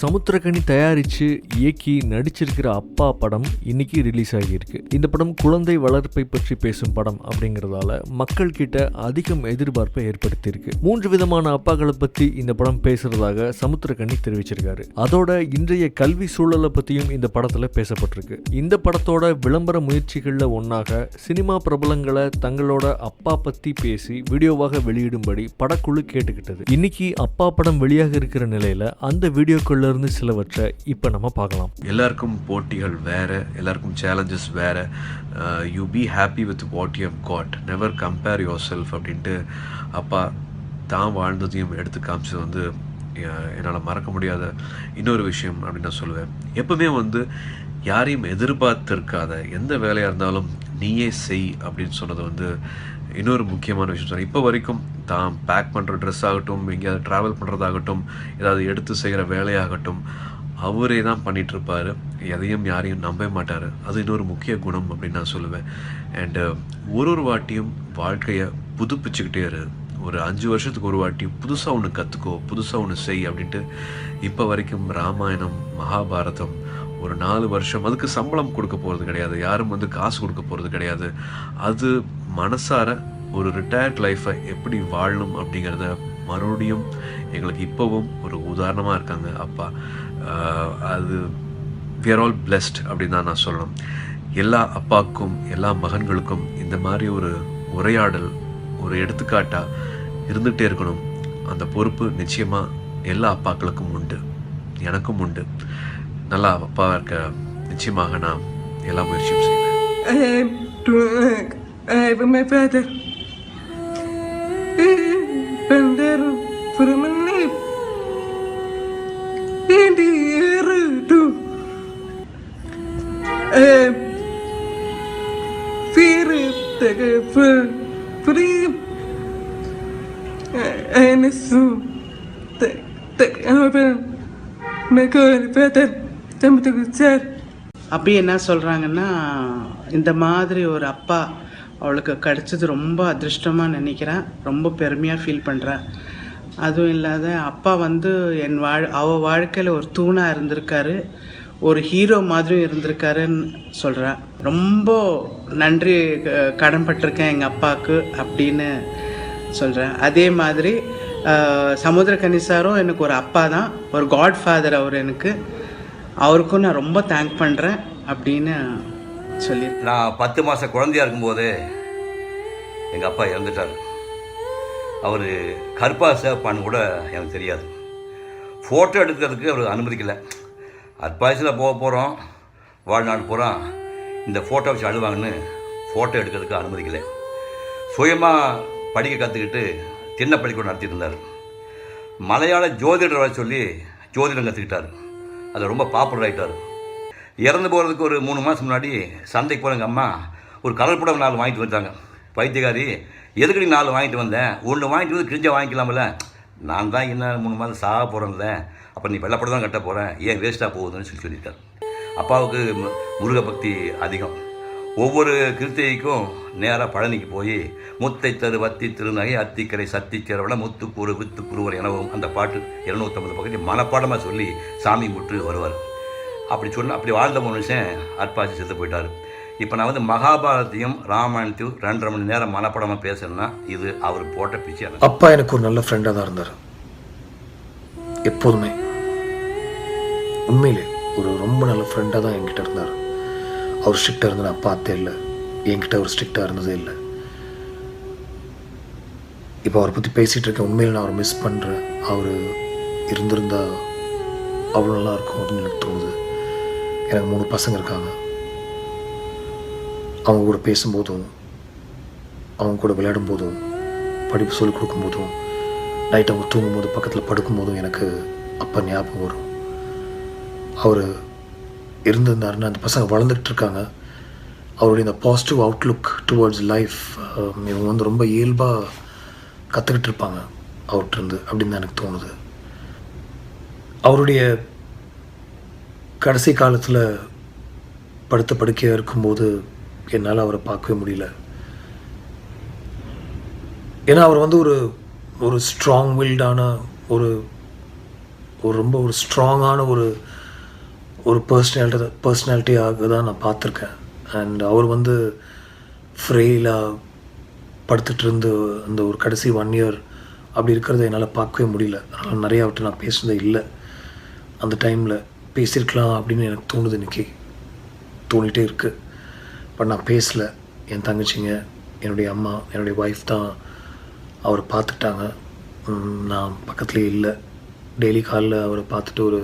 சமுத்திரக்கனி தயாரித்து இயக்கி நடிச்சிருக்கிற அப்பா படம் இன்னைக்கு ரிலீஸ் ஆகியிருக்கு. இந்த படம் குழந்தை வளர்ப்பை பற்றி பேசும் படம் அப்படிங்கிறதால மக்கள் கிட்ட அதிகம் எதிர்பார்ப்பை ஏற்படுத்தியிருக்கு. 3 விதமான அப்பாக்களை பற்றி இந்த படம் பேசுறதாக சமுத்திரக்கனி தெரிவிச்சிருக்காரு. அதோட இன்றைய கல்வி சூழலை பற்றியும் இந்த படத்தில் பேசப்பட்டிருக்கு. இந்த படத்தோட விளம்பர முயற்சிகளில் ஒன்றாக சினிமா பிரபலங்களை தங்களோட அப்பா பற்றி பேசி வீடியோவாக வெளியிடும்படி படக்குழு கேட்டுக்கிட்டது. இன்னைக்கு அப்பா படம் வெளியாக இருக்கிற நிலையில் அந்த வீடியோக்குள்ள இருந்து சிலவற்றை இப்போ நம்ம பார்க்கலாம். எல்லாருக்கும் போட்டிகள் வேற, எல்லாருக்கும் சேலஞ்சஸ் வேற. You be happy with what you have got, never compare yourself அப்படின்ட்டு அப்பா தான் வாழ்ந்ததையும் எடுத்து காமிச்சது என்னால் மறக்க முடியாத இன்னொரு விஷயம் அப்படின்னு நான் சொல்லுவேன். எப்பவுமே யாரையும் எதிர்பார்த்திருக்காத எந்த வேலையாக இருந்தாலும் நீயே செய் அப்படின்னு சொன்னது இன்னொரு முக்கியமான விஷயம் சொல்கிறேன். இப்போ வரைக்கும் தான் பேக் பண்ணுற ட்ரெஸ் ஆகட்டும், எங்கேயாவது ட்ராவல் பண்ணுறதாகட்டும், ஏதாவது எடுத்து செய்கிற வேலையாகட்டும், அவரே தான் பண்ணிகிட்ருப்பார். எதையும் யாரையும் நம்ப மாட்டார். அது இன்னொரு முக்கிய குணம் அப்படின்னு நான் சொல்லுவேன். அண்டு ஒரு வாட்டியும் வாழ்க்கையை புதுப்பிச்சுக்கிட்டே இரு. ஒரு 5 வருஷத்துக்கு ஒரு வாட்டி புதுசாக ஒன்று கற்றுக்கோ, புதுசாக ஒன்று செய் அப்படின்ட்டு இப்போ வரைக்கும் ராமாயணம், மகாபாரதம் ஒரு 4 வருஷம் அதுக்கு சம்பளம் கொடுக்க போகிறது கிடையாது, யாரும் காசு கொடுக்க போகிறது கிடையாது. அது மனசார ஒரு ரிட்டையர்ட் லைஃப்பை எப்படி வாழணும் அப்படிங்கிறத மறுபடியும் எங்களுக்கு இப்போவும் ஒரு உதாரணமாக இருக்காங்க அப்பா. அது we are all blessed அப்படின்னு தான் நான் சொல்லணும். எல்லா அப்பாவுக்கும் எல்லா மகன்களுக்கும் இந்த மாதிரி ஒரு உரையாடல் ஒரு எடுத்துக்காட்டாக இருந்துகிட்டே இருக்கணும். அந்த பொறுப்பு நிச்சயமாக எல்லா அப்பாக்களுக்கும் உண்டு, எனக்கும் உண்டு. நல்லா அப்பாவாக இருக்க நிச்சயமாக நான் எல்லா முயற்சியும் செய்வேன். My father Bandar from a name and here to fear the free and so அப்படி என்ன சொல்கிறாங்கன்னா, இந்த மாதிரி ஒரு அப்பா அவளுக்கு கிடச்சது ரொம்ப அதிர்ஷ்டமாக நினைக்கிறேன். ரொம்ப பெருமையாக ஃபீல் பண்ணுறேன். அதுவும் இல்லாத அப்பா அவள் வாழ்க்கையில் ஒரு தூணாக இருந்திருக்காரு, ஒரு ஹீரோ மாதிரியும் இருந்திருக்காருன்னு சொல்கிறேன். ரொம்ப நன்றி கடன்பட்டிருக்கேன் எங்கள் அப்பாவுக்கு அப்படின்னு சொல்கிறேன். அதே மாதிரி சமுத்திரக்கனி சாரும் எனக்கு ஒரு அப்பா தான், ஒரு காட் ஃபாதர் அவர் எனக்கு. அவருக்கும் நான் ரொம்ப தேங்க் பண்ணுறேன் அப்படின்னு சொல்லியிருக்கேன். நான் 10 மாதம் குழந்தையாக இருக்கும்போது எங்கள் அப்பா இறந்துட்டார். அவர் கருப்பாக சேவப்பான்னு கூட எனக்கு தெரியாது. ஃபோட்டோ எடுக்கிறதுக்கு அவர் அனுமதிக்கலை. அட்பாய்ஸில் போகிறோம், வாழ்நாள் போகிறோம், இந்த ஃபோட்டோ வச்சு அழுவாங்கன்னு ஃபோட்டோ எடுக்கிறதுக்கு அனுமதிக்கலை. சுயமாக படிக்க கற்றுக்கிட்டு திண்ணை பள்ளிக்கூடம் நடத்திட்டு இருந்தார். மலையாள ஜோதிடர் வர சொல்லி ஜோதிடம் கற்றுக்கிட்டார். அது ரொம்ப பாப்புலர் ஆகிட்டார். இறந்து போகிறதுக்கு ஒரு 3 மாதம் முன்னாடி சந்தைக்கு போகிற எங்கள் அம்மா ஒரு கலர் புடவை 4 வாங்கிட்டு வந்தாங்க. பைத்தியக்காரி, எதுக்கடி 4 வாங்கிட்டு வந்தேன், 1 வாங்கிட்டு வந்து கிழிஞ்சா வாங்கிக்கலாம்ல. நான் தான் இன்னும் 3 மாதம் சாக போகிறேன்ல, அப்போ நீ வெள்ளப்படம் தான் கட்ட போகிறேன், ஏன் வேஸ்ட்டாக போகுதுன்னு சொல்லியிருக்கார். அப்பாவுக்கு முருக பக்தி அதிகம். ஒவ்வொரு கிருத்திகைக்கும் நேராக பழனிக்கு போய் முத்தை தரு வத்தி திருநகை அத்திக்கரை சத்தி சேரவள முத்துக்கூறு வித்து குருவர் எனவும் அந்த பாட்டு 250 பக்கத்தில் மனப்பாடமாக சொல்லி சாமி முற்று வருவார். அப்படி வாழ்ந்த மனுஷன் அற்பாசி செத்து போயிட்டார். இப்போ நான் மகாபாரத்தையும் ராமாயணத்தையும் 2.5 மணி நேரம் மனப்பாடமாக பேசுறேன்னா இது அவர் போட்ட பிச்சை. அப்பா எனக்கு ஒரு நல்ல ஃப்ரெண்டாக தான் இருந்தார் எப்போதுமே. உண்மையிலே ஒரு ரொம்ப நல்ல ஃப்ரெண்டாக தான் என்கிட்ட இருந்தார். அவர் ஸ்ட்ரிக்டாக இருந்து நான் பார்த்தே இல்லை, என்கிட்ட அவர் ஸ்ட்ரிக்டாக இருந்ததே இல்லை. இப்போ அவரை பற்றி பேசிகிட்டு இருக்கேன். உண்மையில் நான் அவரை மிஸ் பண்ணுறேன். அவர் இருந்திருந்தா அவ்வளோ நல்லா இருக்கும் அப்படின்னு எனக்கு தோணுது. எனக்கு 3 பசங்க இருக்காங்க. அவங்க கூட பேசும்போதும், அவங்க கூட விளையாடும் போதும், படிப்பு சொல்லிக் கொடுக்கும்போதும், நைட் அவங்க தூங்கும்போது பக்கத்தில் படுக்கும்போதும் எனக்கு அப்பா ஞாபகம் வரும். அவர் இருந்திருந்தாருன்னா அந்த பசங்க வளர்ந்துக்கிட்டு இருக்காங்க. அவருடைய இந்த பாசிட்டிவ் அவுட்லுக் டுவர்ட்ஸ் லைஃப் இவங்க ரொம்ப இயல்பாக கற்றுக்கிட்டு இருப்பாங்க அவர்கிட்டருந்து அப்படின்னு தான் எனக்கு தோணுது. அவருடைய கடைசி காலத்தில் படுத்த படுக்கையாக இருக்கும்போது என்னால் அவரை பார்க்கவே முடியல. ஏன்னா அவர் ஒரு ஒரு ஸ்ட்ராங் வில்டான ரொம்ப ஒரு ஸ்ட்ராங்கான ஒரு பர்சனாலிட்டியாக தான் நான் பார்த்துருக்கேன். அண்ட் அவர் வந்து ஃப்ரெயிலாக படுத்துட்டு இருந்து அந்த ஒரு கடைசி 1 இயர் அப்படி இருக்கிறத என்னால் பார்க்கவே முடியல. அதனால் நிறையா அவர்கிட்ட நான் பேசுனதே இல்லை. அந்த டைமில் பேசியிருக்கலாம் அப்படின்னு எனக்கு தோணுது, இன்றைக்கி தோணிகிட்டே இருக்குது. பட் நான் பேசலை. என் தங்கச்சிங்க, என்னுடைய அம்மா, என்னுடைய ஒய்ஃப் தான் அவரை பார்த்துக்கிட்டாங்க. நான் பக்கத்துலேயே இல்லை. டெய்லி காலைல அவரை பார்த்துட்டு ஒரு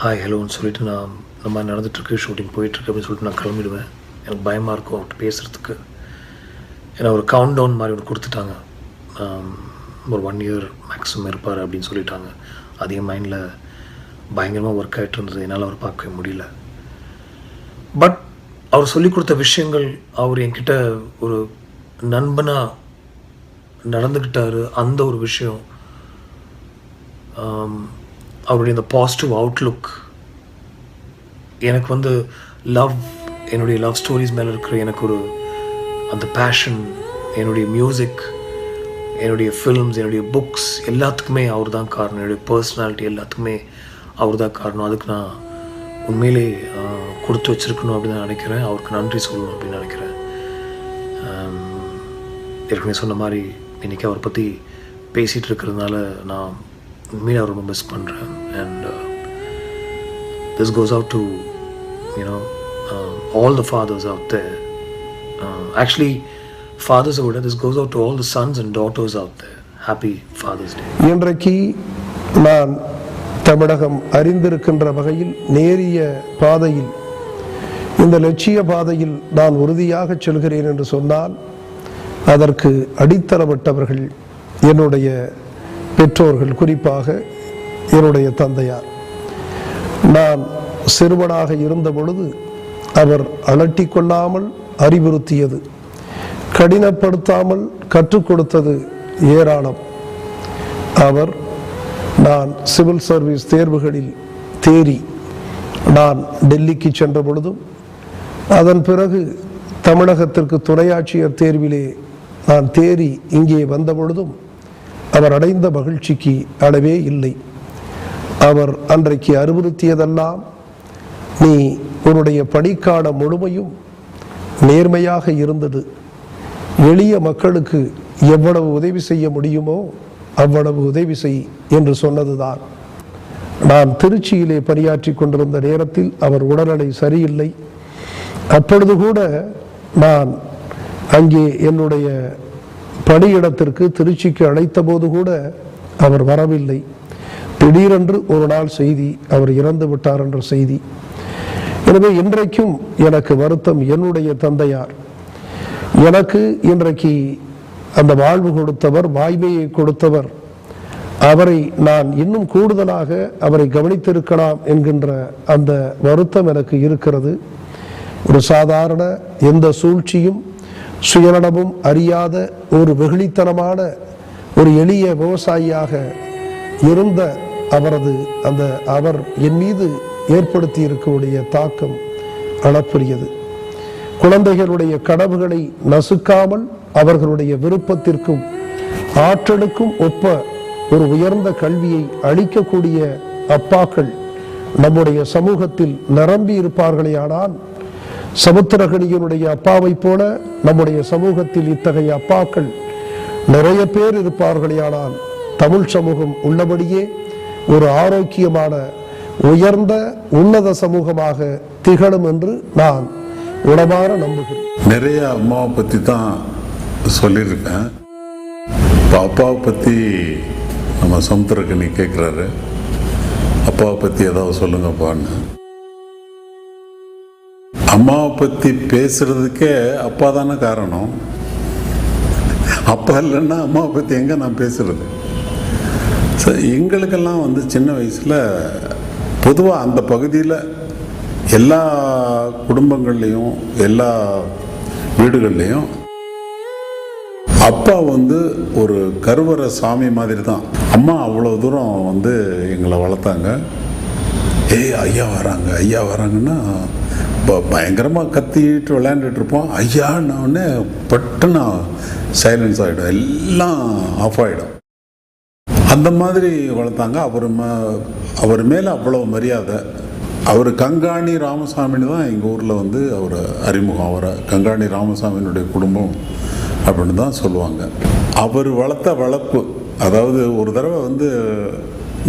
ஹாய் ஹலோன்னு சொல்லிவிட்டு நான் இந்த மாதிரி நடந்துகிட்ருக்கு, ஷூட்டிங் போயிட்டுருக்கு அப்படின்னு சொல்லிட்டு நான் கிளம்பிடுவேன். எனக்கு பயமாக இருக்கும் அவர்கிட்ட பேசுகிறதுக்கு. ஏன்னா ஒரு கவுண்ட் டவுன் மாதிரி ஒன்று கொடுத்துட்டாங்க. ஒரு 1 இயர் மேக்ஸிமம் இருப்பார் அப்படின்னு சொல்லிட்டாங்க. அதே மைண்டில் பயங்கரமாக ஒர்க் ஆகிட்டு இருந்தது. என்னால் அவர் பார்க்கவே முடியல. பட் அவர் சொல்லிக் கொடுத்த விஷயங்கள், அவர் என்கிட்ட ஒரு நண்பனாக நடந்துக்கிட்டார், அந்த ஒரு விஷயம், அவருடைய இந்த பாசிட்டிவ் அவுட்லுக், எனக்கு வந்து என்னுடைய லவ் ஸ்டோரிஸ் மேலே இருக்கிற எனக்கு ஒரு அந்த பேஷன், என்னுடைய மியூசிக், என்னுடைய ஃபில்ம்ஸ், என்னுடைய புக்ஸ் எல்லாத்துக்குமே அவர் தான் காரணம். என்னுடைய பர்சனாலிட்டி எல்லாத்துக்குமே அவர் தான் காரணம். அதுக்கு நான் உண்மையிலே கொடுத்து வச்சுருக்கணும் அப்படின்னு நான் நினைக்கிறேன். அவருக்கு நன்றி சொல்லணும் அப்படின்னு நினைக்கிறேன். ஏற்கனவே சொன்ன மாதிரி இன்றைக்கி அவரை பற்றி பேசிகிட்டு இருக்கிறதுனால நான் உண்மையிலே அவரை ரொம்ப மிஸ் பண்ணுறேன். And this goes out to all the fathers out there. Actually, fathers over there, this goes out to all the sons and daughters out there. Happy Father's Day. இன்றைக்கு நான் தமிழகம் அறிந்திருக்கின்ற வகையில் நேரிய பாதையில், இந்த லட்சிய பாதையில் நான் உறுதியாக செல்கிறேன் என்று சொன்னால் அதற்கு அடித்தளமிட்டவர்கள் என்னுடைய பெற்றோர்கள், குறிப்பாக என்னுடைய தந்தையார். நான் சிறுவனாக இருந்த பொழுது அவர் அலட்டிக்கொள்ளாமல் அறிவுறுத்தியது, கடினப்படுத்தாமல் கற்றுக் கொடுத்தது ஏராளம். நான் சிவில் சர்வீஸ் தேர்வுகளில் தேறி நான் டெல்லிக்கு சென்ற பொழுதும், அதன் பிறகு தமிழகத்திற்கு துணையாட்சியர் தேர்விலே நான் தேறி இங்கே வந்த பொழுதும் அவர் அடைந்த மகிழ்ச்சிக்கு அளவே இல்லை. அவர் அன்றைக்கு அறிவுறுத்தியதெல்லாம், நீ உன்னுடைய பணிக்கான முழுமையும் நேர்மையாக இருந்தது, எளிய மக்களுக்கு எவ்வளவு உதவி செய்ய முடியுமோ அவ்வளவு உதவி செய் என்று சொன்னதுதான். நான் திருச்சியிலே பணியாற்றி கொண்டிருந்த நேரத்தில் அவர் உடல்நிலை சரியில்லை. அப்பொழுது கூட நான் அங்கே என்னுடைய பணியிடத்திற்கு திருச்சிக்கு அழைத்த போது கூட அவர் வரவில்லை. திடீரென்று ஒரு நாள் செய்தி, அவர் இறந்து விட்டார் என்ற செய்தி. எனவே இன்றைக்கும் எனக்கு வருத்தம். என்னுடைய தந்தையார் எனக்கு இன்றைக்கு அந்த வாழ்வு கொடுத்தவர், வாய்மையை கொடுத்தவர், அவரை நான் இன்னும் கூடுதலாக அவரை கவனித்திருக்கலாம் என்கின்ற அந்த வருத்தம் எனக்கு இருக்கிறது. ஒரு சாதாரண எந்த சூழ்ச்சியும் சுயநலமும் அறியாத ஒரு வெகுளித்தனமான ஒரு எளிய விவசாயியாக இருந்த அவர் என் மீது ஏற்படுத்தி இருக்கக்கூடிய தாக்கம் அளப்பரியது. குழந்தைகளுடைய கனவுகளை நசுக்காமல் அவர்களுடைய விருப்பத்திற்கும் ஆற்றலுக்கும் ஒப்ப ஒரு உயர்ந்த கல்வியை அளிக்கக்கூடிய அப்பாக்கள் நம்முடைய சமூகத்தில் நிரம்பி இருப்பார்களேயானால், சமுத்திரகனியனுடைய அப்பாவை போல நம்முடைய சமூகத்தில் இத்தகைய அப்பாக்கள் நிறைய பேர் இருப்பார்களேயானால், தமிழ் சமூகம் உள்ளபடியே ஒரு ஆரோக்கியமான உயர்ந்த உன்னத சமூகமாக திகழும் என்று நான் உளமாற நம்புகிறேன். நிறைய அம்மாவை பற்றி தான் சொல்லியிருக்கேன். இப்போ அப்பாவை பற்றி நம்ம சமுத்திரக்கனி கேட்குறாரு, அப்பாவை பற்றி ஏதாவது சொல்லுங்கப்பான்னு. அம்மாவை பற்றி பேசுறதுக்கே அப்பா தானே காரணம். அப்பா இல்லைன்னா அம்மாவை பற்றி எங்கே நான் பேசுறது? ஸோ எங்களுக்கெல்லாம் சின்ன வயசில் பொதுவாக அந்த பகுதியில் எல்லா குடும்பங்கள்லேயும் எல்லா வீடுகள்லேயும் அப்பா ஒரு கருவறை சாமி மாதிரி தான். அம்மா அவ்வளோ தூரம் எங்களை வளர்த்தாங்க. ஐயா வராங்க ஐயா வராங்கன்னா பயங்கரமாக கத்திட்டு விளையாண்டுட்டு இருப்போம். ஐயான்னொடனே பட்டுன்னு சைலன்ஸ் ஆகிடும், எல்லாம் ஆஃப் ஆகிடும். அந்த மாதிரி வளர்த்தாங்க. அவர் மேலே அவ்வளோ மரியாதை. அவர் கங்காணி ராமசாமின்னு தான் எங்கள் ஊரில் வந்து அவர் அறிமுகம். அவரை கங்காணி ராமசாமியினுடைய குடும்பம் அப்படின்னு தான் சொல்லுவாங்க. அவர் வளர்த்த வளர்ப்பு, அதாவது ஒரு தடவை வந்து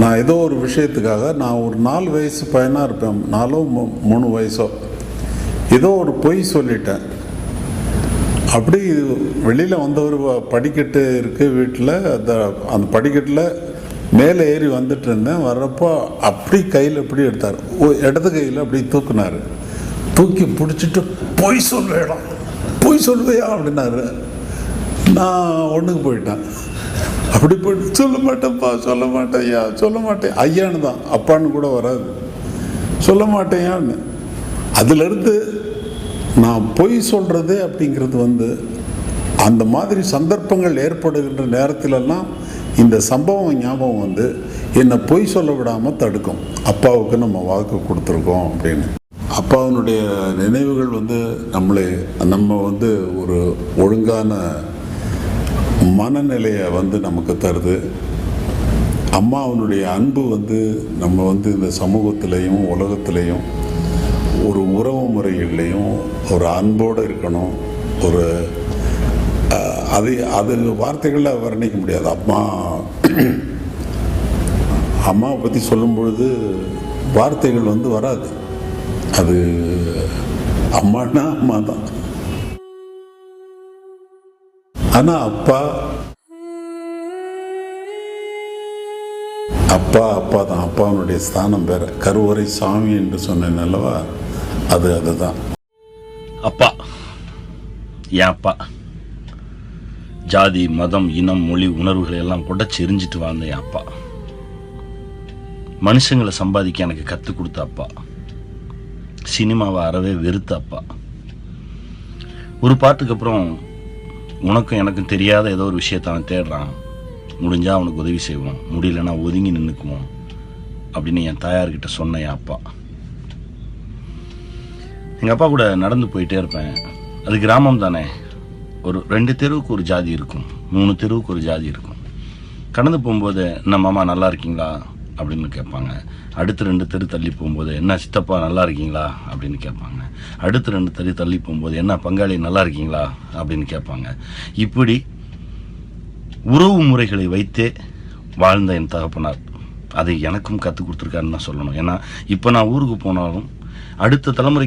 நான் ஏதோ ஒரு விஷயத்துக்காக நான் ஒரு 4 வயசு பையனாக இருப்பேன், 4 3 வயசோ ஏதோ ஒரு பொய் சொல்லிட்டேன். அப்படி வெளியில் வந்தவர் படிக்கட்டு இருக்குது வீட்டில், அந்த படிக்கட்டில் மேலே ஏறி வந்துட்டு இருந்தேன். வர்றப்போ அப்படி கையில் இப்படி எடுத்தார், இடது கையில் அப்படி தூக்குனார். தூக்கி பிடிச்சிட்டு பொய் சொல்வேடா, பொய் சொல்வையா அப்படின்னாரு. நான் ஒன்றுக்கு போயிட்டேன். அப்படி போயிட்டு சொல்ல மாட்டேன்ப்பா, சொல்ல மாட்டேன் ஐயா, சொல்ல மாட்டேன் ஐயான்னு தான், அப்பான்னு கூட வராது, சொல்ல மாட்டேயான்னு. அதிலிருந்து நான் பொய் சொல்கிறது அப்படிங்கிறது வந்து அந்த மாதிரி சந்தர்ப்பங்கள் ஏற்படுகின்ற நேரத்திலெல்லாம் இந்த சம்பவம் ஞாபகம் வந்து என்னை பொய் சொல்ல விடாமல் தடுக்கும். அப்பாவுக்கு நம்ம வாக்கு கொடுத்துருக்கோம் அப்படின்னு. அப்பாவினுடைய நினைவுகள் வந்து நம்ம வந்து ஒரு ஒழுங்கான மனநிலையை வந்து நமக்கு தருது. அம்மாவனுடைய அன்பு வந்து நம்ம வந்து இந்த சமூகத்திலையும் உலகத்திலையும் ஒரு உறவு முறைகள்லையும் ஒரு அன்போடு இருக்கணும். ஒரு அது வார்த்தைகளில் வர்ணிக்க முடியாது. அம்மாவை பற்றி சொல்லும் பொழுது வார்த்தைகள் வந்து வராது. அது அம்மானா அம்மா தான். ஆனால் அப்பா தான். அப்பாவுடைய ஸ்தானம் வேற. கருவறை சாமி என்று சொன்னேன் அல்லவா, அதுதான் அப்பா. என் அப்பா ஜாதி மதம் இனம் மொழி உணர்வுகளை எல்லாம் புடைச்சி எரிஞ்சிட்டு வாழ்ந்த என் அப்பா. மனுஷங்களை சம்பாதிக்க எனக்கு கற்றுக் கொடுத்த அப்பா. சினிமாவை அறவே வெறுத்த அப்பா. ஒரு பாட்டுக்கு அப்புறம் உனக்கும் எனக்கும் தெரியாத ஏதோ ஒரு விஷயத்தை அவன் தேடுறான், முடிஞ்சால் அவனுக்கு உதவி செய்வோம், முடியலன்னா ஒதுங்கி நின்றுக்குவோம் அப்படின்னு என் தாயார்கிட்ட சொன்ன என் அப்பா. எங்கள் அப்பா கூட நடந்து போயிட்டே இருப்பேன். அது கிராமம் தானே, ஒரு 2 தெருவுக்கு ஒரு ஜாதி இருக்கும், 3 தெருவுக்கு ஒரு ஜாதி இருக்கும். கடந்து போகும்போது என்ன மாமா நல்லா இருக்கீங்களா அப்படின்னு கேட்பாங்க. அடுத்து 2 தெரு தள்ளி போகும்போது என்ன சித்தப்பா நல்லா இருக்கீங்களா அப்படின்னு கேட்பாங்க. அடுத்து 2 தெரு தள்ளி போகும்போது என்ன பங்காளி நல்லா இருக்கீங்களா அப்படின்னு கேட்பாங்க. இப்படி உறவு முறைகளை வைத்தே வாழ்ந்த என் தகப்பனார் அதை எனக்கும் கற்றுக் கொடுத்துருக்காருன்னு தான் சொல்லணும். ஏன்னா இப்போ நான் ஊருக்கு போனாலும் அடுத்த தலைமுறை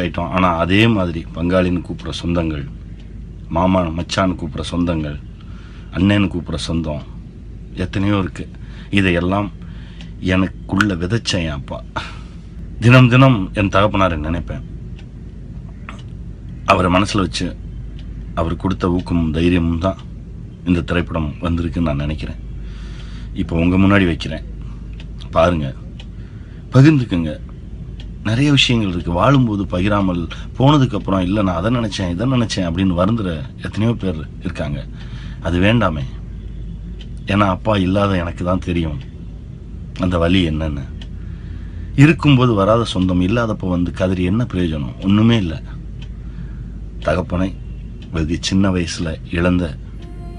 ஆகிட்டோம். ஆனால் அதே மாதிரி பங்காளின்னு கூப்பிட்ற சொந்தங்கள், மாமா மச்சான்னு கூப்பிட்ற சொந்தங்கள், அண்ணன்னு கூப்பிட்ற சொந்தம் எத்தனையோ இருக்குது. இதையெல்லாம் எனக்குள்ள விதைச்ச என் அப்பா. தினம் தினம் என் தகப்பனாரை நினைப்பேன். அவரை மனசில் வச்சு அவர் கொடுத்த ஊக்கமும் தைரியமும் தான் இந்த திரைப்படம் வந்திருக்குன்னு நான் நினைக்கிறேன். இப்போ உங்கள் முன்னாடி வைக்கிறேன், பாருங்க, பகிர்ந்துக்குங்க. நிறைய விஷயங்கள் இருக்குது. வாழும்போது பகிராமல் போனதுக்கப்புறம் இல்லை நான் அதை நினச்சேன் இதை நினச்சேன் அப்படின்னு வருந்துற எத்தனையோ பேர் இருக்காங்க. அது வேண்டாமே. ஏன்னா அப்பா இல்லாத எனக்கு தான் தெரியும் அந்த வலி என்னன்னு. இருக்கும்போது வராத சொந்தம் இல்லாதப்போ வந்து கதறி என்ன பிரயோஜனம்? ஒன்றுமே இல்லை. தகப்பனை வெகு சின்ன வயசில் இழந்த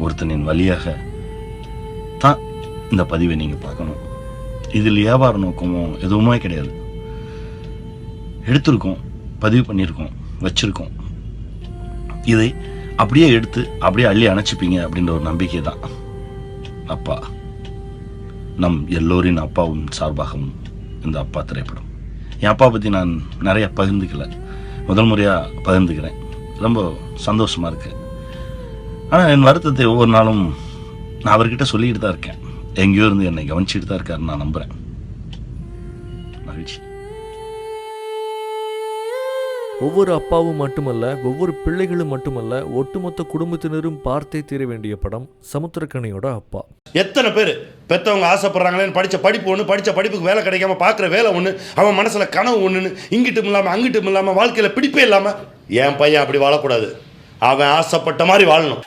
ஒருத்தனின் வழியாக தான் இந்த பதிவை நீங்கள் பார்க்கணும். இதில் வியாபார நோக்கமோ எதுவுமே கிடையாது. எடுத்திருக்கோம், பதிவு பண்ணியிருக்கோம், வச்சுருக்கோம். இதை அப்படியே எடுத்து அப்படியே அள்ளி அணைச்சிப்பீங்க அப்படின்ற ஒரு நம்பிக்கை தான் அப்பா. நம் எல்லோரின் அப்பாவும் சார்பாகவும் இந்த அப்பா திரைப்படம். என் அப்பா பற்றி நான் நிறைய பகிர்ந்துக்கல, முதல் முறையாக பகிர்ந்துக்கிறேன். ரொம்ப சந்தோஷமாக இருக்குது. ஆனால் என் வருத்தத்தை ஒவ்வொரு நாளும் நான் அவர்கிட்ட சொல்லிக்கிட்டு தான் இருக்கேன். எங்கேயோ இருந்து என்னை கவனிச்சுட்டு தான் இருக்காருன்னு நான் நம்புகிறேன். மகிழ்ச்சி. ஒவ்வொரு அப்பாவும் மட்டுமல்ல, ஒவ்வொரு பிள்ளைகளும் மட்டுமல்ல, ஒட்டுமொத்த குடும்பத்தினரும் பார்த்தே தீர வேண்டிய படம் சமுத்திரக்கனியோட அப்பா. எத்தனை பேர் பெற்றவங்க ஆசைப்படுறாங்களேன்னு படித்த படிப்பு ஒன்று, படித்த படிப்புக்கு வேலை கிடைக்காம பார்க்குற வேலை ஒன்று, அவன் மனசில் கனவு ஒன்றுன்னு இங்கிட்டும் இல்லாமல் அங்கிட்டும் இல்லாமல் வாழ்க்கையில் பிடிப்பே இல்லாமல் என் பையன் அப்படி வாழக்கூடாது, அவன் ஆசைப்பட்ட மாதிரி வாழணும்.